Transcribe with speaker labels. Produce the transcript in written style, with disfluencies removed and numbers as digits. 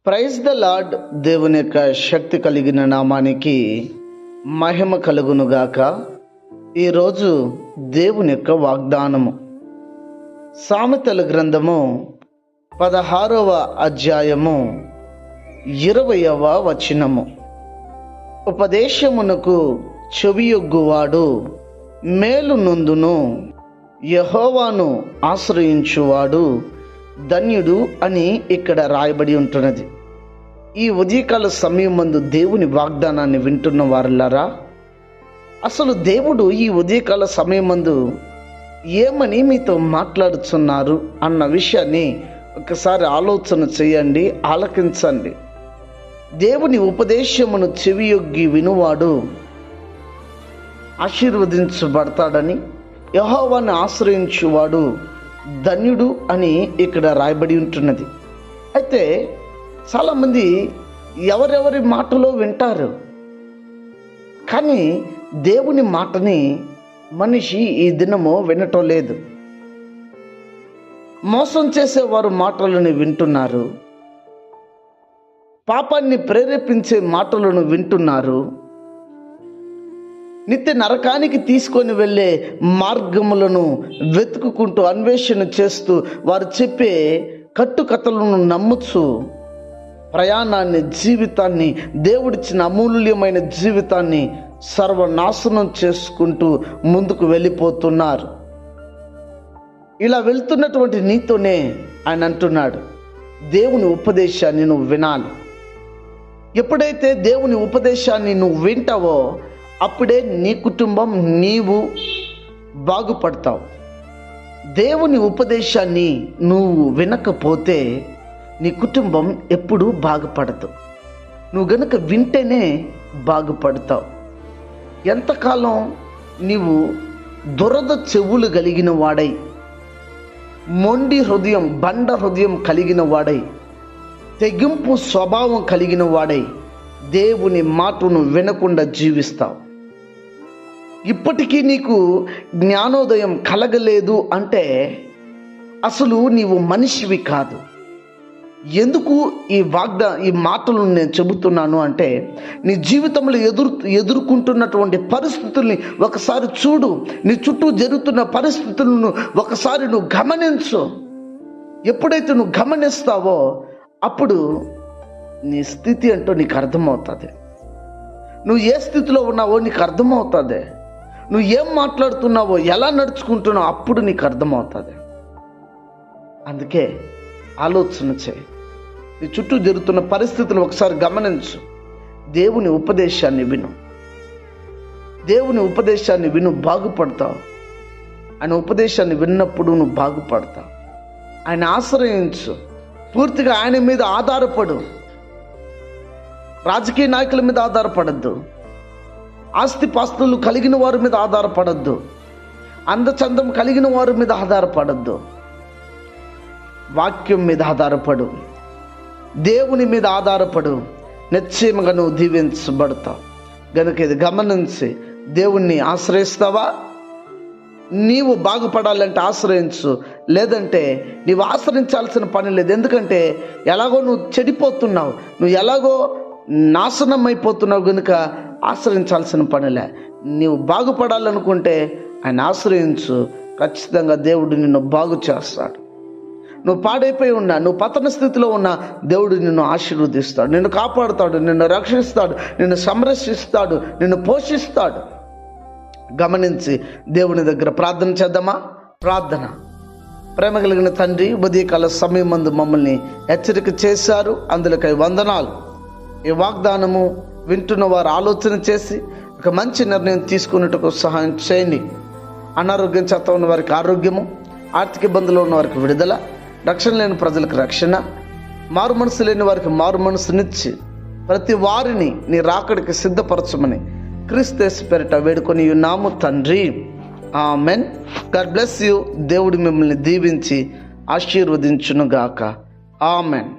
Speaker 1: Praise the lord. దేవుని యొక్క శక్తి కలిగిన నామానికి మహిమ కలుగునుగాక. ఈరోజు దేవుని యొక్క వాగ్దానము సామెతల గ్రంథము 16వ అధ్యాయము 20వ వచనము. ఉపదేశమునకు చెవియొగ్గువాడు మేలు నొందును, యెహోవాను ఆశ్రయించువాడు ధన్యుడు అని ఇక్కడ రాయబడి ఉంటున్నది. ఈ ఉదయకాల సమయం మందు దేవుని వాగ్దానాన్ని వింటున్న వారులారా, అసలు దేవుడు ఈ ఉదయకాల సమయం మందు ఏమని మీతో మాట్లాడుతున్నారు అన్న విషయాన్ని ఒకసారి ఆలోచన చేయండి, ఆలకించండి. దేవుని ఉపదేశమును చెవియొగ్గి వినువాడు ఆశీర్వదించబడతాడని, యెహోవాను ఆశ్రయించువాడు ధన్యుడు అని ఇక్కడ రాయబడి ఉంటున్నది. అయితే చాలామంది ఎవరెవరి మాటలో వింటారు, కానీ దేవుని మాటని మనిషి ఈ దినము వినటం లేదు. మోసం చేసేవారు మాటలను వింటున్నారు, పాపాన్ని ప్రేరేపించే మాటలను వింటున్నారు, నిత్య నరకానికి తీసుకొని వెళ్ళే మార్గములను వెతుకుకుంటూ అన్వేషణ చేస్తూ వారు చెప్పే కట్టుకథలను నమ్ముచు ప్రయాణాన్ని, జీవితాన్ని, దేవుడిచ్చిన అమూల్యమైన జీవితాన్ని సర్వనాశనం చేసుకుంటూ ముందుకు వెళ్ళిపోతున్నారు. ఇలా వెళ్తున్నటువంటి నీతోనే ఆయన అంటున్నాడు, దేవుని ఉపదేశాన్ని నువ్వు వినాలి. ఎప్పుడైతే దేవుని ఉపదేశాన్ని నువ్వు వింటావో అప్పుడే నీ కుటుంబం, నీవు బాగుపడతావు. దేవుని ఉపదేశాన్ని నువ్వు వినకపోతే నీ కుటుంబం ఎప్పుడూ బాగుపడదు. నువ్వు గనుక వింటేనే బాగుపడతావు. ఎంతకాలం నీవు దురద చెవులు కలిగిన వాడై, మొండి హృదయం, బండ హృదయం కలిగిన వాడై, తెగింపు స్వభావం కలిగిన వాడై దేవుని మాటను వినకుండా జీవిస్తావు. ఇప్పటికీ నీకు జ్ఞానోదయం కలగలేదు అంటే అసలు నీవు మనిషివి కాదు. ఎందుకు ఈ మాటలను నేను చెబుతున్నాను అంటే, నీ జీవితంలో ఎదుర్కొంటున్నటువంటి పరిస్థితుల్ని ఒకసారి చూడు. నీ చుట్టూ జరుగుతున్న పరిస్థితులను ఒకసారి నువ్వు గమనించు. ఎప్పుడైతే నువ్వు గమనిస్తావో అప్పుడు నీ స్థితి అంటూ నీకు అర్థమవుతుంది. నువ్వు ఏ స్థితిలో ఉన్నావో నీకు అర్థమవుతుంది. నువ్వు ఏం మాట్లాడుతున్నావో, ఎలా నడుచుకుంటున్నావో అప్పుడు నీకు అర్థమవుతుంది. అందుకే ఆలోచన చేయి. నీ చుట్టూ జరుగుతున్న పరిస్థితులు ఒకసారి గమనించు. దేవుని ఉపదేశాన్ని విను. దేవుని ఉపదేశాన్ని విను, బాగుపడతావు. ఆయన ఉపదేశాన్ని విన్నప్పుడు నువ్వు బాగుపడతావు. ఆయన ఆశ్రయించు. పూర్తిగా ఆయన మీద ఆధారపడు. రాజకీయ నాయకుల మీద ఆధారపడద్దు, ఆస్తిపాస్తులు కలిగిన వారి మీద ఆధారపడద్దు, అందచందం కలిగిన వారి మీద ఆధారపడద్దు. వాక్యం మీద ఆధారపడు, దేవుని మీద ఆధారపడు. నిశ్చయముగా నువ్వు దీవించబడతావు. గనుక ఇది గమనించి దేవుణ్ణి ఆశ్రయిస్తావా? నీవు బాగుపడాలంటే ఆశ్రయించు, లేదంటే నీవు ఆశ్రయించాల్సిన పని లేదు. ఎందుకంటే ఎలాగో నువ్వు చెడిపోతున్నావు, నువ్వు ఎలాగో నాశనం అయిపోతున్నావు. కనుక ఆశ్రయించాల్సిన పనిలే. నీవు బాగుపడాలనుకుంటే ఆయన ఆశ్రయించు. ఖచ్చితంగా దేవుడు నిన్ను బాగు చేస్తాడు. నువ్వు పాడైపోయి ఉన్నా, నువ్వు పతన స్థితిలో ఉన్నా, దేవుడు నిన్ను ఆశీర్వదిస్తాడు, నిన్ను కాపాడుతాడు, నిన్ను రక్షిస్తాడు, నిన్ను సంరక్షిస్తాడు, నిన్ను పోషిస్తాడు. గమనించి దేవుని దగ్గర ప్రార్థన చేద్దామా? ప్రార్థన. ప్రేమ కలిగిన తండ్రి, ఉదయకాల సమయం మందు మమ్మల్ని హెచ్చరిక చేశారు, అందులోకై వందనాలు. ఈ వాగ్దానము వింటున్న వారు ఆలోచన చేసి ఒక మంచి నిర్ణయం తీసుకున్నట్టుకు సహాయం చేయండి. అనారోగ్యం చేత ఉన్న వారికి ఆరోగ్యము, ఆర్థిక ఇబ్బందులు ఉన్న వారికి విడుదల, రక్షణ లేని ప్రజలకు రక్షణ, మారు మనసు లేని వారికి మారు మనసునిచ్చి ప్రతి వారిని నీ రాకడికి సిద్ధపరచమని క్రీస్తు యేసు పేరిట వేడుకొని ఉన్నాము తండ్రి. ఆమెన్. God bless you. దేవుడు మిమ్మల్ని దీవించి ఆశీర్వదించునుగాక. ఆమెన్.